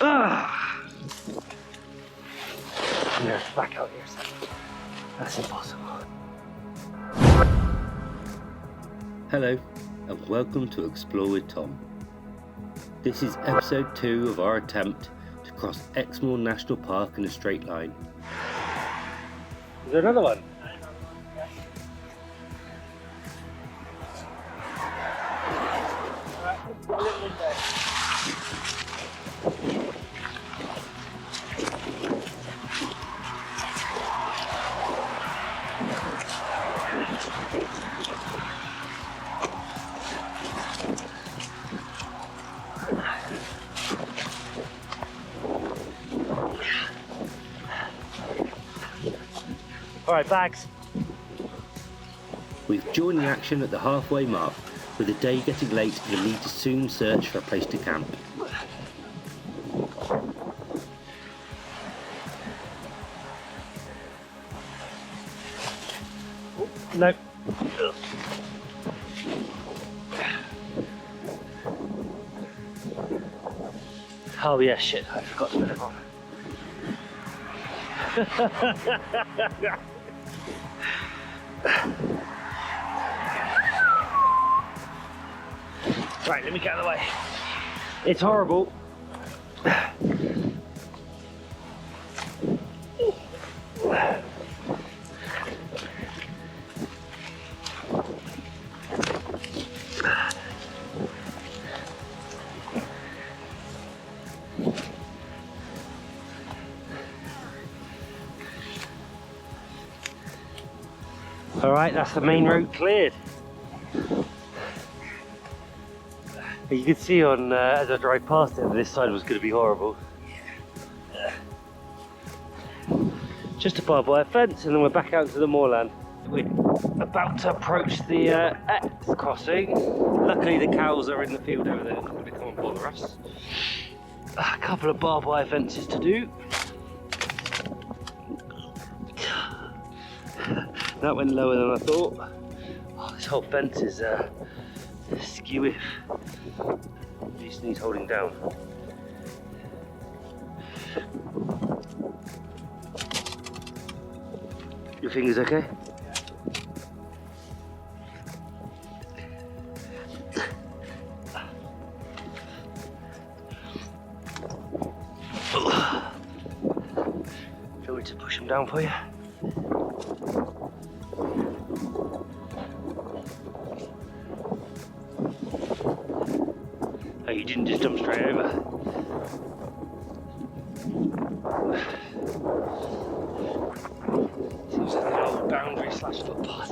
Ah! No, back out here, so that's impossible. Hello and welcome to Explore with Tom. This is episode 2 of our attempt to cross Exmoor National Park in a straight line. Is there another one? Alright, bags. We've joined the action at the halfway mark, with the day getting late and the need to soon search for a place to camp. No. Oh yeah, shit, I forgot to put it on. Right, let me get out of the way. It's horrible. Alright, that's the main road cleared. You could see on as I drive past it, this side was going to be horrible. Just a barbed wire fence and then we're back out to the moorland. We're about to approach the X crossing. Luckily the cows are in the field over there, they're not going to come and bother us. A couple of barbed wire fences to do. That went lower than I thought. Oh, this whole fence is skewy. Just needs holding down. Your fingers okay? Do you want me to push them down for you? Oh, you didn't just jump straight over. Seems like an old boundary / footpath.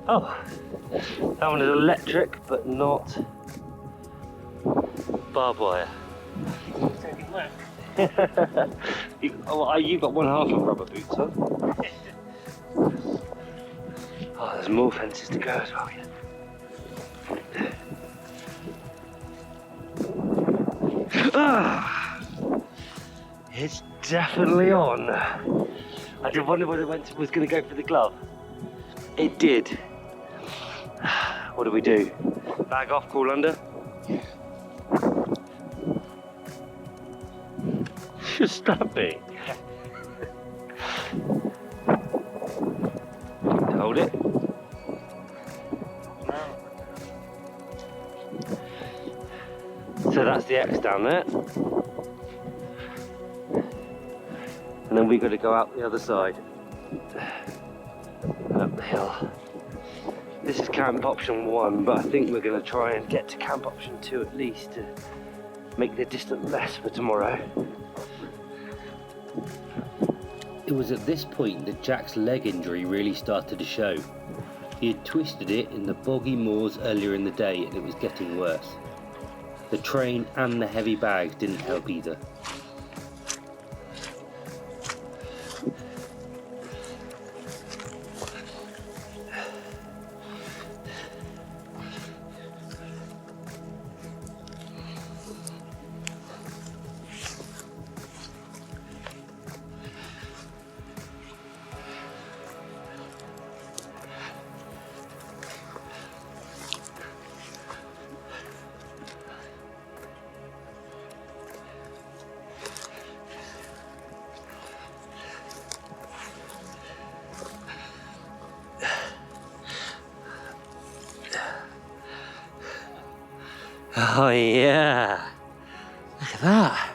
Oh, that one is electric, but not barbed wire. You've got one half of rubber boots on. Oh, there's more fences to go as well. Yeah. Ah, it's definitely on. I did wonder whether it was going to go for the glove. It did. What do we do? Bag off, crawl under? Just stab me. Hold it. So that's the X down there. And then we've got to go out the other side. Up the hill. This is camp option 1, but I think we're going to try and get to camp option 2 at least to make the distance less for tomorrow. It was at this point that Jack's leg injury really started to show. He had twisted it in the boggy moors earlier in the day and it was getting worse. The train and the heavy bags didn't help either. Oh yeah, look at that.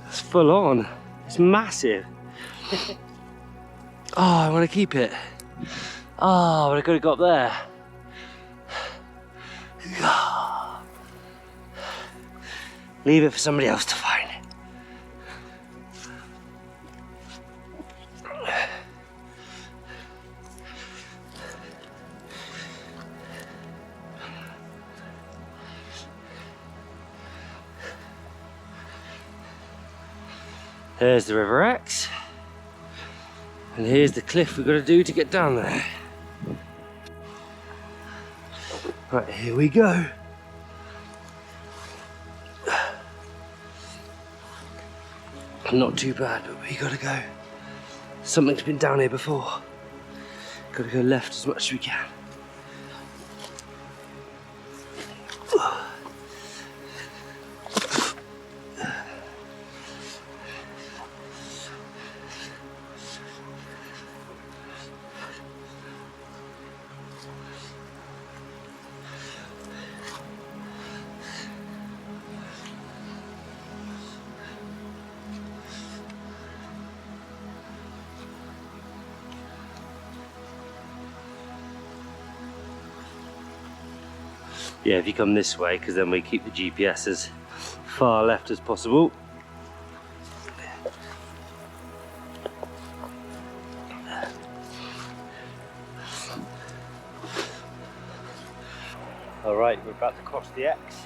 It's full on. It's massive. Oh, I want to keep it. Oh, but I could have got there. Leave it for somebody else to find. There's the River Exe. And here's the cliff we've got to do to get down there. Right, here we go. Not too bad, but we gotta go. Something's been down here before. Gotta go left as much as we can. Yeah, if you come this way, because then we keep the GPS as far left as possible. All right, we're about to cross the Exe.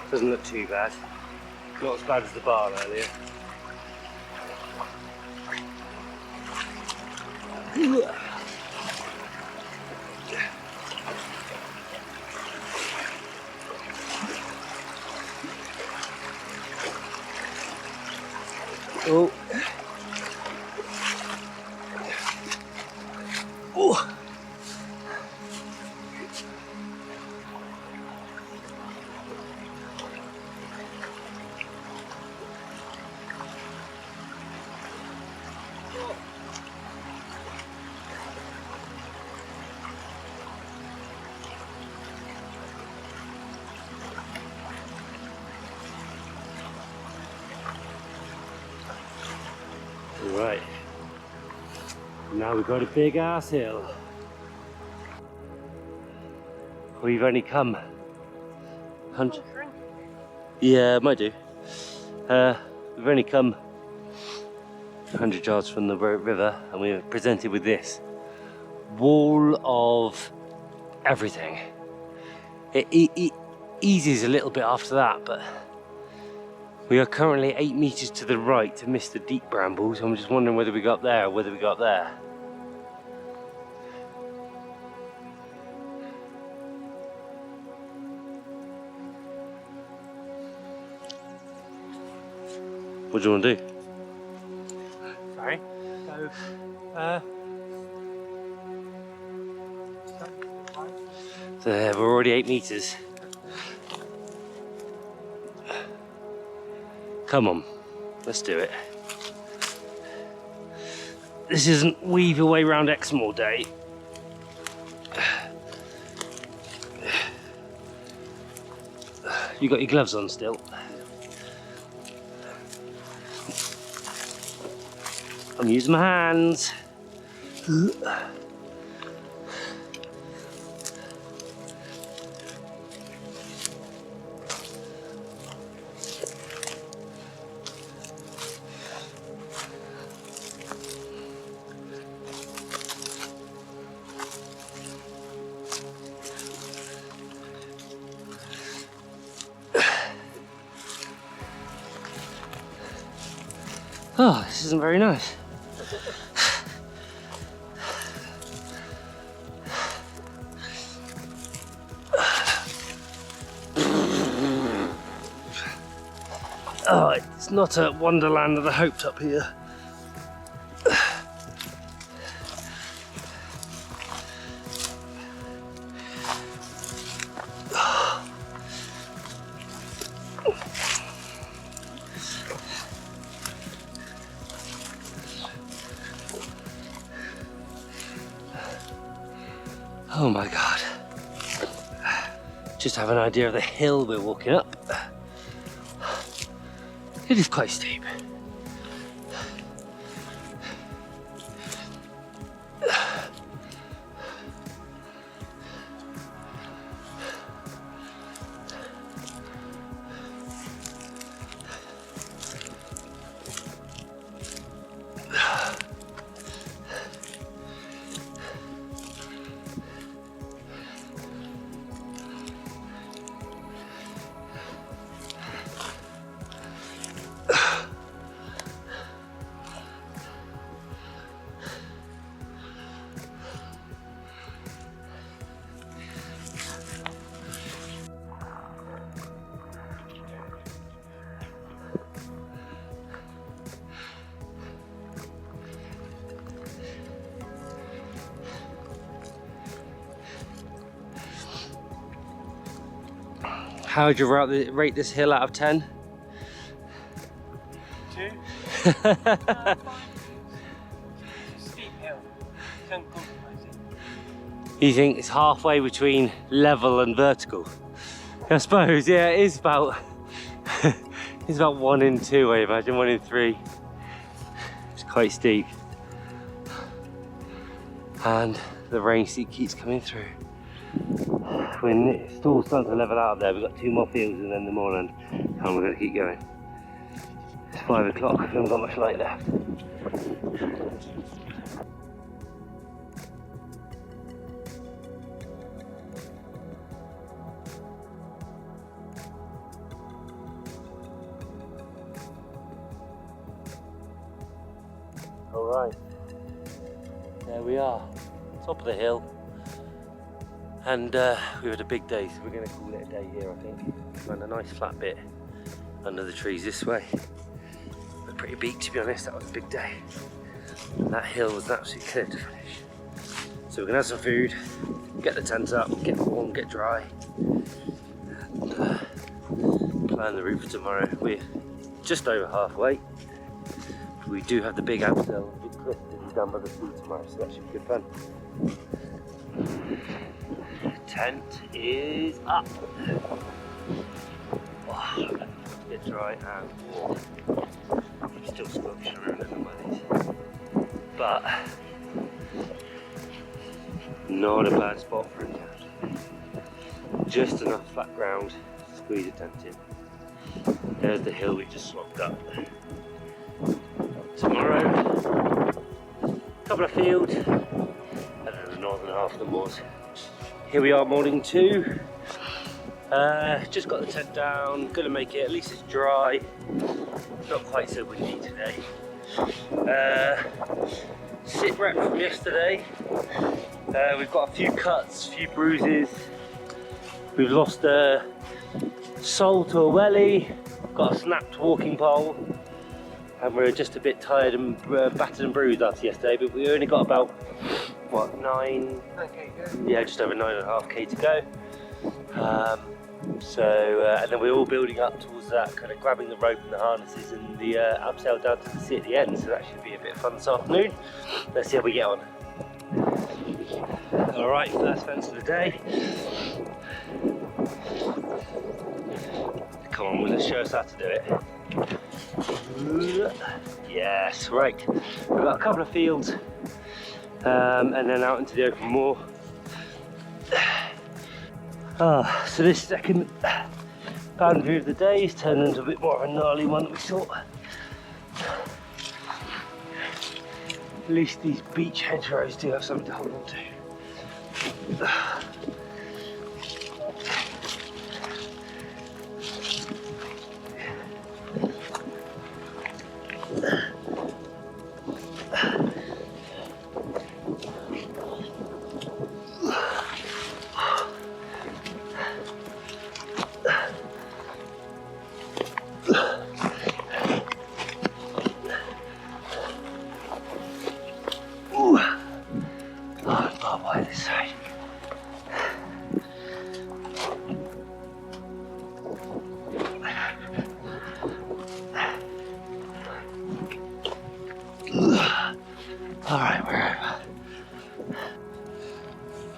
Doesn't look too bad. Not as bad as the barn earlier. Oh. Oh. Right, now we've got a big ass hill. We've only come 100. Yeah, might do. We've only come 100 yards from the river, and we're presented with this wall of everything. It eases a little bit after that, but we are currently 8 meters to the right to miss the deep brambles. I'm just wondering whether we got there or whether we got there. What do you want to do? Sorry? So we're already 8 meters. Come on, let's do it. This isn't weave your way around Exmoor Day. You got your gloves on still? I'm using my hands. Oh, this isn't very nice. Oh, it's not a wonderland that I hoped up here. Oh my god. Just have an idea of the hill we're walking up. It is quite steep. How would you rate this hill out of 10? 2. Fine. Steep hill. Can't compromise it. You think it's halfway between level and vertical? I suppose, yeah, it is about it's about 1 in 2, I imagine, 1 in 3. It's quite steep. And the rain keeps coming through. When it's all starting to level out there, we've got 2 more fields and then the moorland, and we're going to keep going. It's 5 o'clock, we haven't got much light left. Alright, there we are, top of the hill. And we've had a big day, so we're going to call it a day here, I think. We found a nice flat bit under the trees this way. A pretty beat, to be honest. That was a big day. And that hill was an absolute clear to finish. So we're going to have some food, get the tent up, get warm, get dry, and plan the route for tomorrow. We're just over halfway. We do have the big abseil, the big cliff to be done by the sea tomorrow, so that should be good fun. Tent is up. Oh, get dry and warm. Still scorching around in the wellies, but not a bad spot for a tent. Just enough flat ground to squeeze a tent in. There's the hill we just swapped up. Tomorrow, a couple of fields, and then the northern half of the moors. Here we are, morning 2. Just got the tent down, gonna make it, at least it's dry. Not quite so windy today. Sit rep from yesterday. We've got a few cuts, a few bruises. We've lost a sole to a welly, got a snapped walking pole, and we're just a bit tired and battered and bruised after yesterday, but we only got about, what, 9? Yeah, just over 9.5k to go. And then we're all building up towards that, kind of grabbing the rope and the harnesses and the abseil down to the sea at the end, so that should be a bit of fun this afternoon. Let's see how we get on. Alright, first fence of the day. Come on, will it show us how to do it? Yes, right. We've got a couple of fields and then out into the open moor. So this second boundary of the day is turning into a bit more of a gnarly one that we saw. At least these beach hedgerows do have something to hold on to.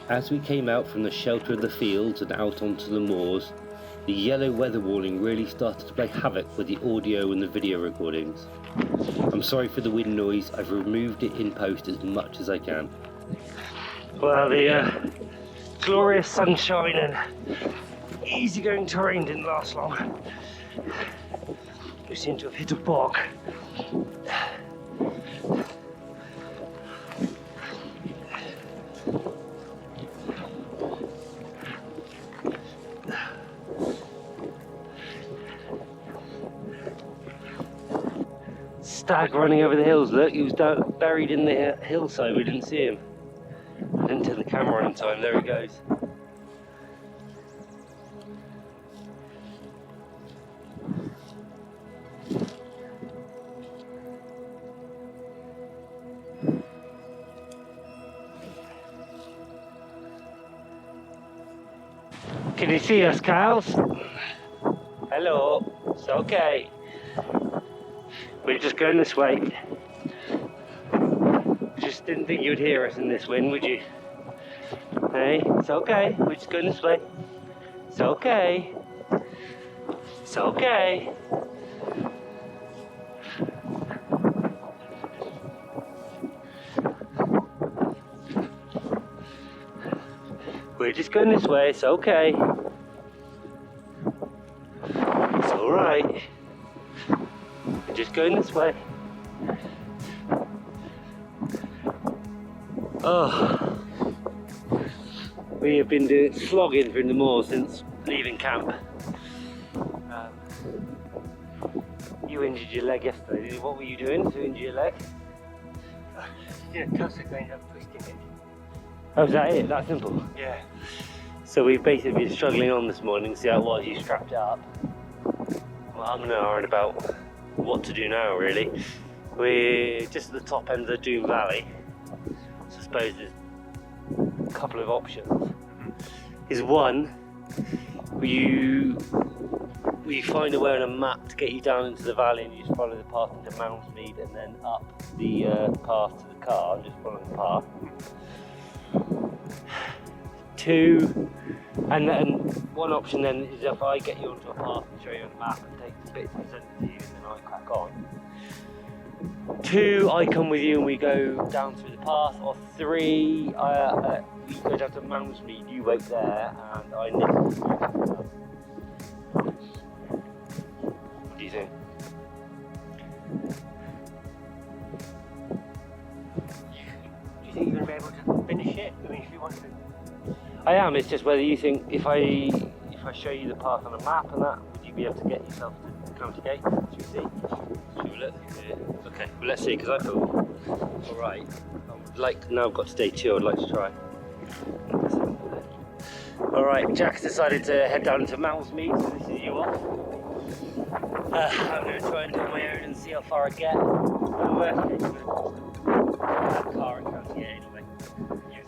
As we came out from the shelter of the fields and out onto the moors, the yellow weather warning really started to play havoc with the audio and the video recordings. I'm sorry for the wind noise, I've removed it in post as much as I can. Well, the glorious sunshine and easygoing terrain didn't last long. We seem to have hit a bog. Stag running over the hills, look, he was buried in the hillside, we didn't see him. I didn't turn the camera on in time, there he goes. Can you see us, cows? Hello, it's okay. We're just going this way. Just didn't think you'd hear us in this wind, would you? Hey, it's okay. We're just going this way. It's okay. It's okay. We're just going this way. It's okay. It's all right. We're just going this way. Oh, we have been slogging through the moor since leaving camp. You injured your leg yesterday, didn't you? What were you doing to injure your leg? Yeah, classic going up twisting it. Oh, is that it? That simple? Yeah. So we've basically been struggling on this morning, see how it was, you strapped it up. Well, I'm gonna iron about what to do now, really. We're just at the top end of the Doom Valley. So I suppose there's a couple of options. Is one, you find a way on a map to get you down into the valley and you just follow the path into Moundsmead and then up the path to the car and just follow the path. Two, and one option then is if I get you onto a path and show you on the map and take the bits and send it to you and then I crack on. Two, I come with you and we go down through the path. Or three, we go down to Moundsmead, you wait there and I nip. What do you think? Do you think you're going to be able to finish it? I mean, if you want to. I am, it's just whether you think if I show you the path on a map and that, would you be able to get yourself to the county gate? Should we see? Should we look? Yeah. Okay, well let's see, because I feel alright. Now I've got to day 2, I'd like to try. Alright, Jack's decided to head down to Moundsmead, so this is you off. I'm going to try and do it on my own and see how far I get. Worst case, I'm going to have a car at county gate anyway.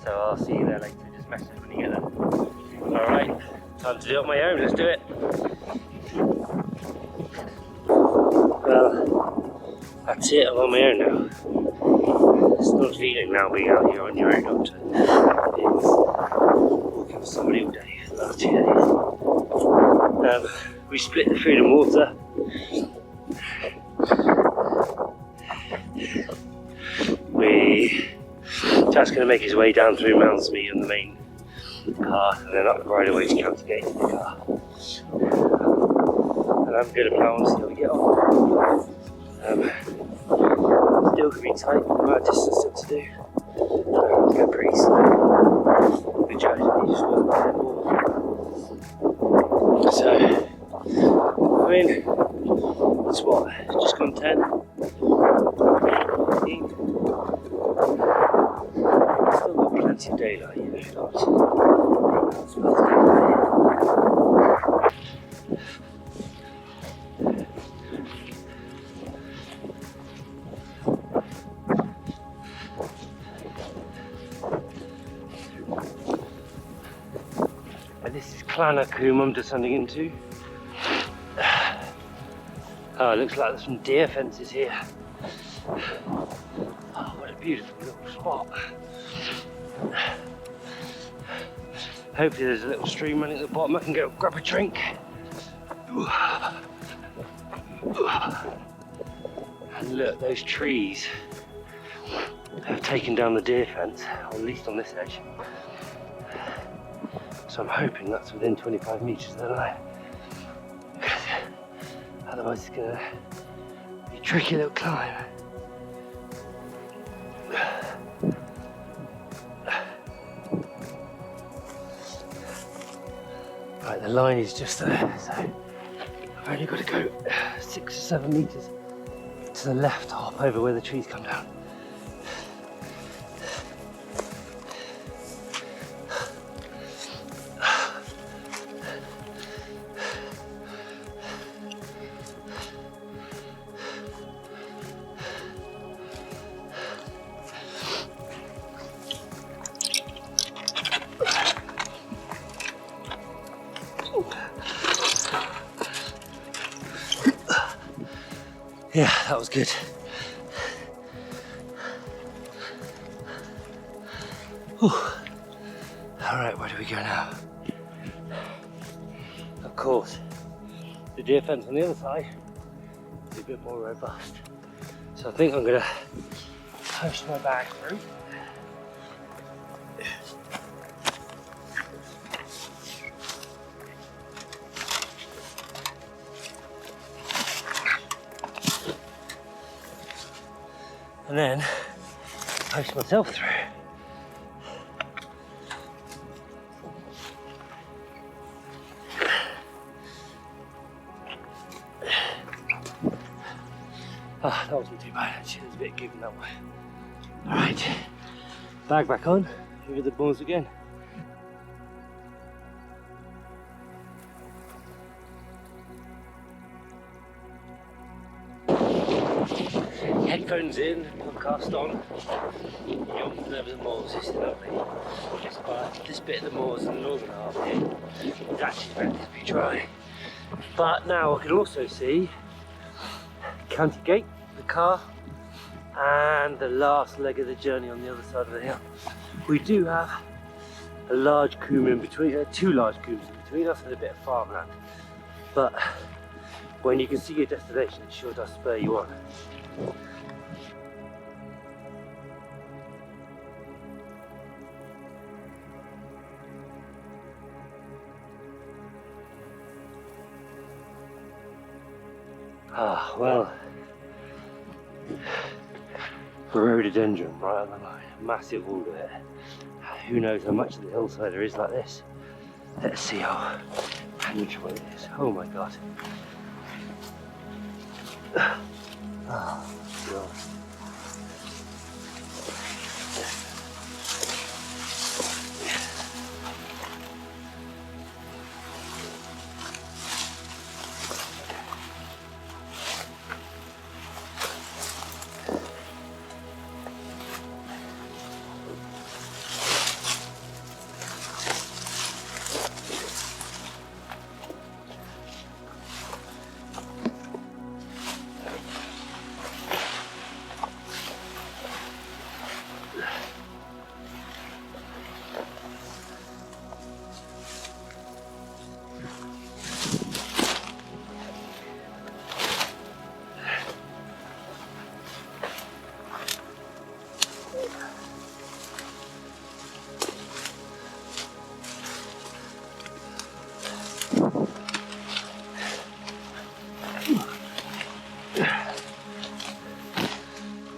So I'll see you there later. Message when you get there. Alright, time to do it on my own, let's do it. Well, that's it, I'm on my own now. It's not feeling now being out here on your own, Doctor. It's walking with somebody all day, the last 2 days. We split the food and water. Jack's going to make his way down through Moundsmead on the main path and then up right away to County Gate in the car. And I'm going to plough on, see how we get on. Still going to be tight, the amount of distance still to do. It's going pretty slow. Good job, he just wasn't there more. So, I mean, it's what, just gone 10? 15? Still got plenty of daylight, you know, and this is Clannock, whom I'm descending into. Oh, it looks like there's some deer fences here. Oh, what a beautiful little spot. Hopefully there's a little stream running at the bottom. I can go grab a drink. And look, those trees have taken down the deer fence, or at least on this edge. So I'm hoping that's within 25 metres of the line. Otherwise it's going to be a tricky little climb. Right, the line is just there, so I've only got to go 6 or 7 metres to the left to hop over where the trees come down. Yeah, that was good. Whew. All right, where do we go now? Of course, the deer fence on the other side is a bit more robust. So I think I'm gonna push my bag through. And then post myself through. Ah, that wasn't too bad actually, there's a bit of giving that way. Alright, bag back on, over the moors again. Headphones in, podcast on, jumping over the moors, this is lovely. But this bit of the moors in the northern half here is actually meant to be dry. But now I can also see County Gate, the car, and the last leg of the journey on the other side of the hill. We do have a large coombe in between, 2 large coombes in between us and a bit of farmland. But when you can see your destination, it sure does spur you on. Ah, well, rhododendron right on the line, massive wall of it. Who knows how much of the hillside there is like this. Let's see how penetrable it is. Oh my god. Oh god.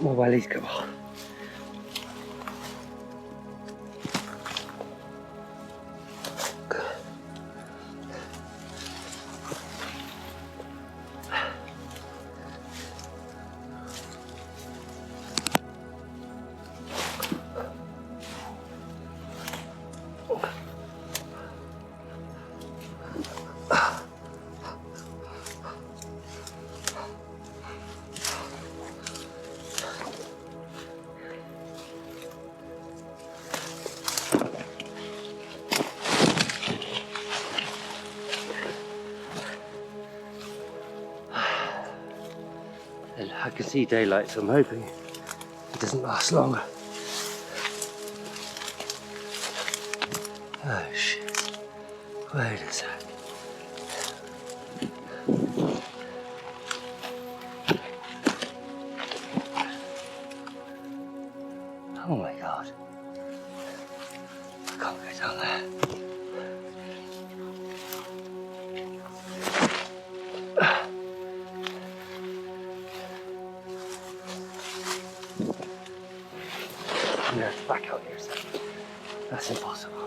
More wellies come on. I can see daylight, so I'm hoping it doesn't last long. Oh shit. Wait a sec. Oh my god. I can't go down there. I'm gonna have to back out here a second. That's impossible.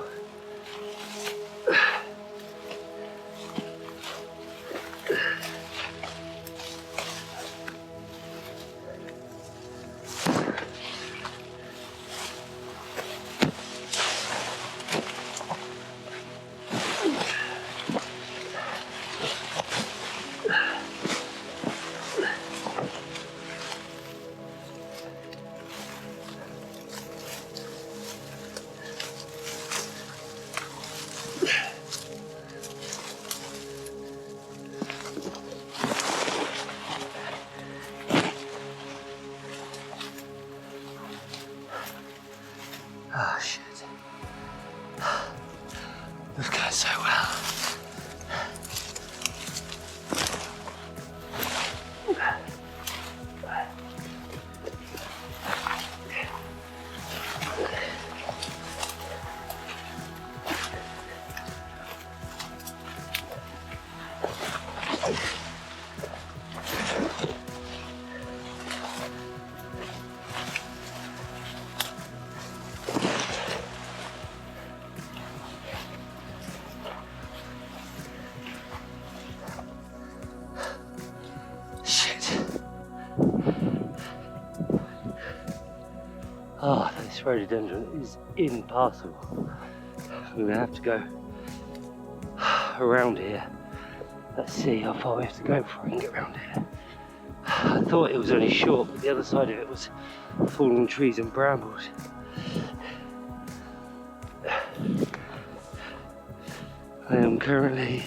Oh shit. This goes so well. Oh, this rhododendron is impassable. I'm gonna have to go around here. Let's see how far we have to go before we can get around here. I thought it was only short, but the other side of it was fallen trees and brambles. I am currently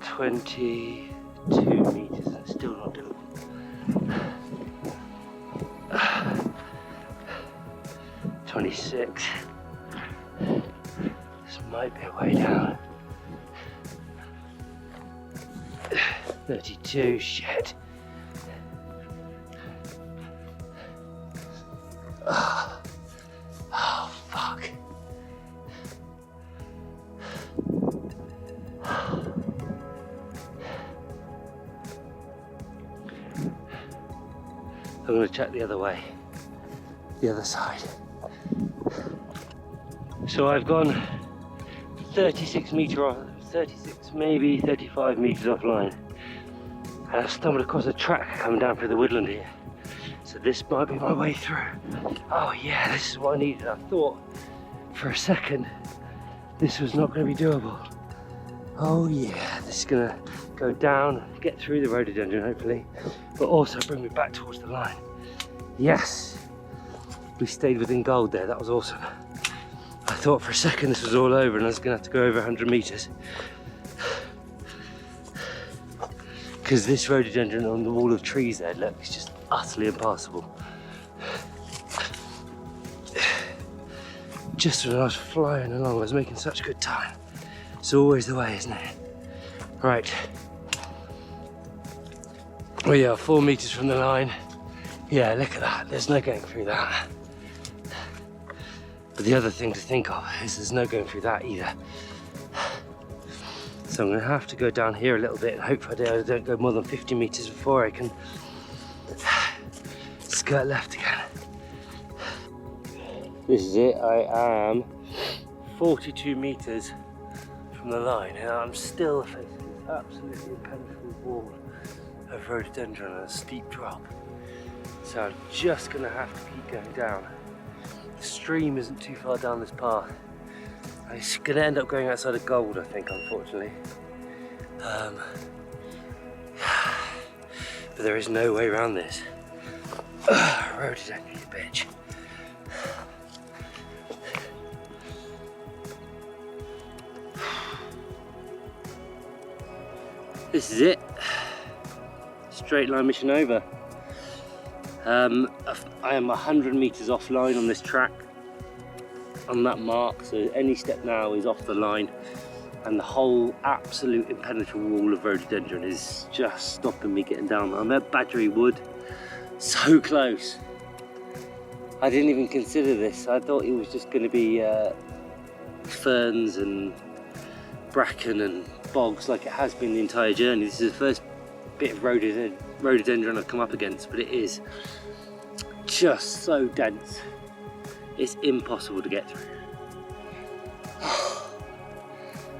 22 meters and still not doable. 26. This might be a way down. 32, shit. Oh, fuck. I'm going to check the other way, the other side. So I've gone 36 maybe 35 meters offline, and I've stumbled across a track coming down through the woodland here. So this might be my way through. Oh yeah, this is what I needed. I thought for a second this was not going to be doable. Oh yeah, this is going to go down, get through the rhododendron hopefully, but also bring me back towards the line. Yes, we stayed within gold there, that was awesome. I thought for a second this was all over and I was going to have to go over 100 meters. Because this rhododendron on the wall of trees there, look, it's just utterly impassable. Just when I was flying along, I was making such good time. It's always the way, isn't it? Right. We are 4 meters from the line. Yeah, look at that. There's no going through that. But the other thing to think of is there's no going through that either. So I'm going to have to go down here a little bit and hopefully I don't go more than 50 meters before I can skirt left again. This is it. I am 42 meters from the line and I'm still facing this absolutely impenetrable wall of rhododendron and a steep drop. So I'm just going to have to keep going down. The stream isn't too far down this path. It's going to end up going outside of gold, I think, unfortunately. But there is no way around this. Rhododendron, you bitch. This is it. Straight line mission over. I am 100 meters offline on this track. on that mark, so any step now is off the line, and the whole absolute impenetrable wall of rhododendron is just stopping me getting down. I'm at Badgery Wood, so close. I didn't even consider this. I thought it was just going to be ferns and bracken and bogs like it has been the entire journey. This is the first bit of rhododendron I've come up against, but it is just so dense. It's impossible to get through.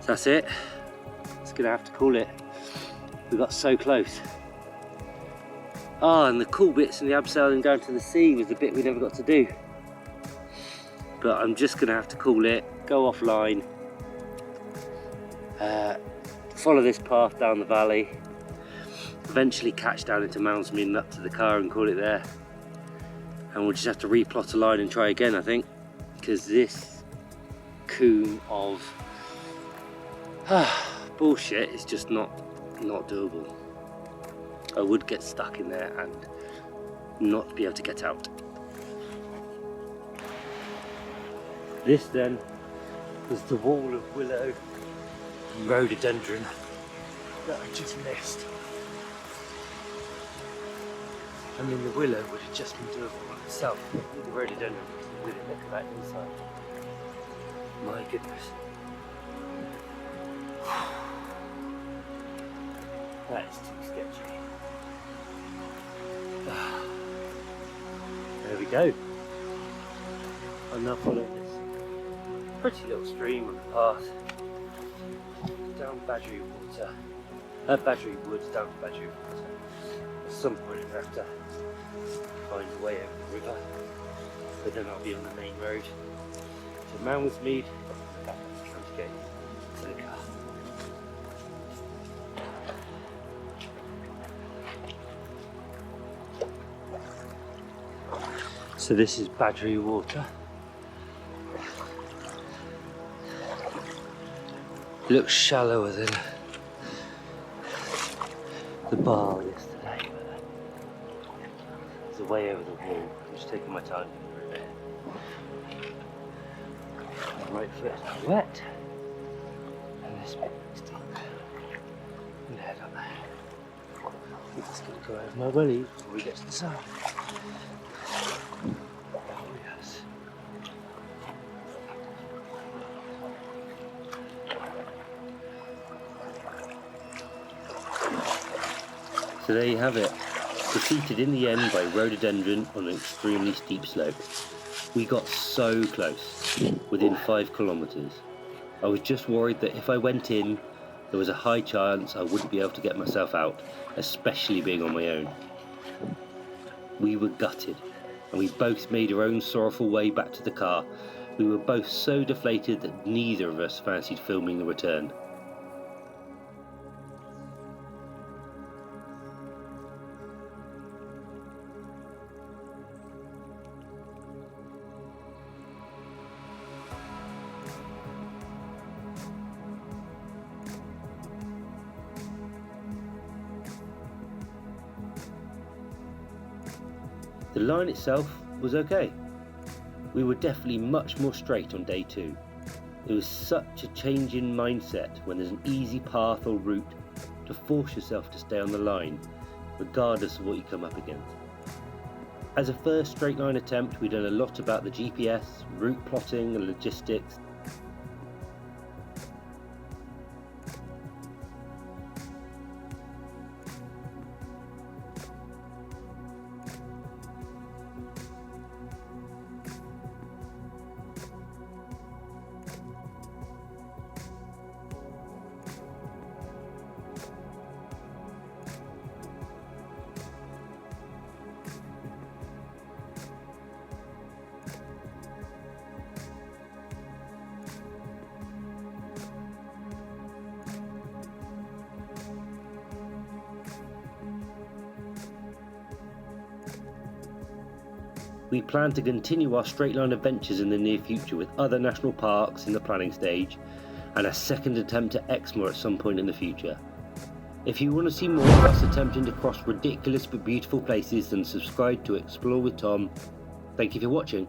So that's it. It's gonna have to call it. We got so close. Oh, and the cool bits in the abseiling down to the sea was the bit we never got to do. But I'm just gonna have to call it, go offline, follow this path down the valley, eventually catch down into Moundsmead and up to the car and call it there. And we'll just have to replot a line and try again, I think, because this coon of bullshit is just not doable. I would get stuck in there and not be able to get out. This then was the wall of willow and rhododendron that I just missed. I mean, the willow would have just been doable by itself. The rhododendron was really look at that inside. My goodness. That is too sketchy. There we go. I'm now following this pretty little stream on the path down Badgery Woods, down to Badgery Water. At some point I'm going to have to find a way over the river, but then I'll be on the main road to Moundsmead, trying to get to the car. So this is Badgery Water. It looks shallower than the bar yesterday, but there's a way over the wall. I'm just taking my time through it. My right foot is now wet, and this bit is deep. And head up there. I'm just going to go over my welly before we get to the side. Oh yes. So there you have it, defeated in the end by rhododendron on an extremely steep slope. We got so close, within 5 kilometres. I was just worried that if I went in, there was a high chance I wouldn't be able to get myself out, especially being on my own. We were gutted, and we both made our own sorrowful way back to the car. We were both so deflated that neither of us fancied filming the return. The line itself was okay. We were definitely much more straight on day 2. It was such a change in mindset when there's an easy path or route to force yourself to stay on the line, regardless of what you come up against. As a first straight line attempt, we learned a lot about the GPS, route plotting and logistics. We plan to continue our straight line adventures in the near future with other national parks in the planning stage and a second attempt at Exmoor at some point in the future. If you want to see more of us attempting to cross ridiculous but beautiful places, then subscribe to Explore with Tom. Thank you for watching.